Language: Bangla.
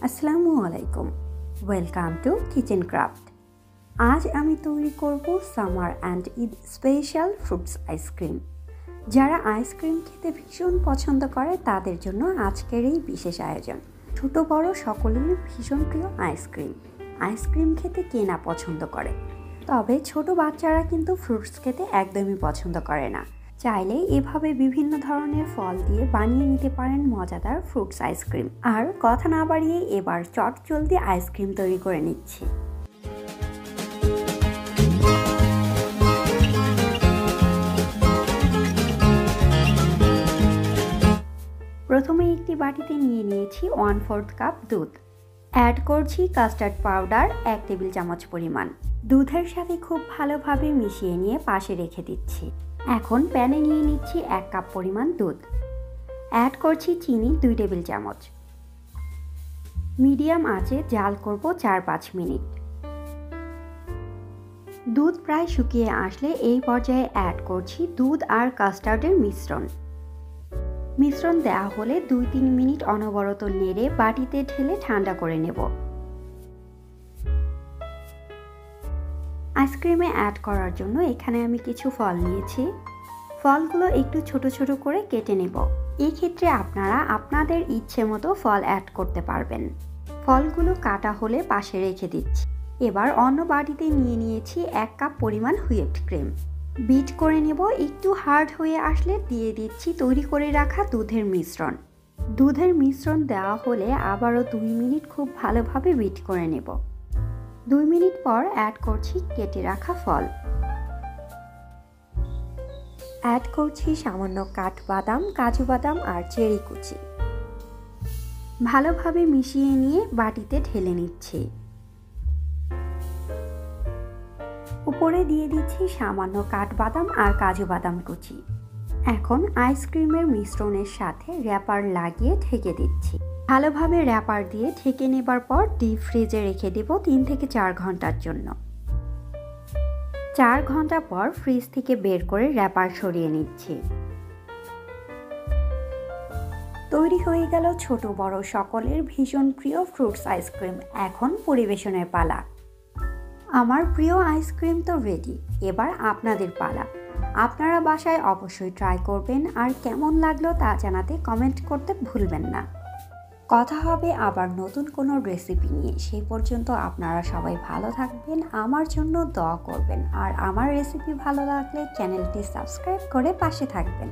আসসালামু আলাইকুম, ওয়েলকাম টু কিচেন ক্রাফট। আজ আমি তৈরি করব summer and Eid special fruits ice cream. যারা আইসক্রিম খেতে ভীষণ পছন্দ করে তাদের জন্য আজকের এই বিশেষ আয়োজন। ছোট বড় সকলেরই ভীষণ প্রিয় আইসক্রিম খেতে কে না পছন্দ করে, তবে ছোট বাচ্চারা কিন্তু ফ্রুটস খেতে একদমই পছন্দ করে না। চাইলে এভাবে বিভিন্ন ধরনের ফল দিয়ে বানিয়ে নিতে পারেন মজাদার ফ্রুটস আইসক্রিম। আর কথা না বাড়িয়ে এবার চটজলদি আইসক্রিম তৈরি করে নিচ্ছি। প্রথমে একটি বাটিতে নিয়ে নিয়েছি 1/4 কাপ দুধ। অ্যাড করছি কাস্টার্ড পাউডার 1 টেবিল চামচ পরিমাণ। দুধের সাথে খুব ভালোভাবে মিশিয়ে নিয়ে পাশে রেখে দিচ্ছি। এখন প্যানে নিয়ে নিচ্ছি 1 কাপ পরিমাণ দুধ। অ্যাড করছি চিনি 2 টেবিল চামচ। মিডিয়াম আঁচে জাল করব 4-5 মিনিট। দুধ প্রায় শুকিয়ে আসলে এই পর্যায়ে অ্যাড করছি দুধ আর কাস্টার্ডের মিশ্রণ দেওয়া হলে 2-3 মিনিট অনবরত নেড়ে বাটিতে ঢেলে ঠান্ডা করে নেব। আইসক্রিমে অ্যাড করার জন্য এখানে আমি কিছু ফল নিয়েছি। ফলগুলো একটু ছোট ছোট করে কেটে নেব। এই ক্ষেত্রে আপনারা আপনাদের ইচ্ছে মতো ফল অ্যাড করতে পারবেন। ফলগুলো কাটা হলে পাশে রেখে দিচ্ছি। এবার অন্য বাটিতে নিয়ে নিয়েছি 1 কাপ পরিমাণ হুইপড ক্রিম। বিট করে নেব। একটু হার্ড হয়ে আসলে দিয়ে দিচ্ছি তৈরি করে রাখা দুধের মিশ্রণ দেওয়া হলে আবারও 2 মিনিট খুব ভালোভাবে বিট করে নেব। 2 মিনিট পর অ্যাড করছি কেটে রাখা ফল। অ্যাড করছি সামান্য কাঠবাদাম, কাজু বাদাম আর চেরি কুচি। ভালোভাবে মিশিয়ে নিয়ে বাটিতে ঢেলে নিচ্ছি। উপরে দিয়ে দিচ্ছি সামান্য কাঠবাদাম আর কাজু বাদাম কুচি। এখন আইসক্রিমের মিশ্রণের সাথে র্যাপার লাগিয়ে ঢেকে দিচ্ছি। ভালোভাবে র্যাপার দিয়ে ঢেকে নেবার পর ডিপ ফ্রিজে রেখে দেব 3 থেকে 4 ঘন্টার জন্য। 4 ঘন্টা পর ফ্রিজ থেকে বের করে র্যাপার সরিয়ে নিচ্ছি। তৈরি হয়ে গেল ছোট বড় সকলের ভীষণ প্রিয় ফ্রুটস আইসক্রিম। এখন পরিবেশনের পালা। আমার প্রিয় আইসক্রিম তো রেডি, এবার আপনাদের পালা। আপনারা বাসায় অবশ্যই ট্রাই করবেন আর কেমন লাগলো তা জানাতে কমেন্ট করতে ভুলবেন না। কথা হবে আবার নতুন কোনো রেসিপি নিয়ে। সেই পর্যন্ত আপনারা সবাই ভালো থাকবেন, আমার জন্য দোয়া করবেন আর আমার রেসিপি ভালো লাগলে চ্যানেলটি সাবস্ক্রাইব করে পাশে থাকবেন।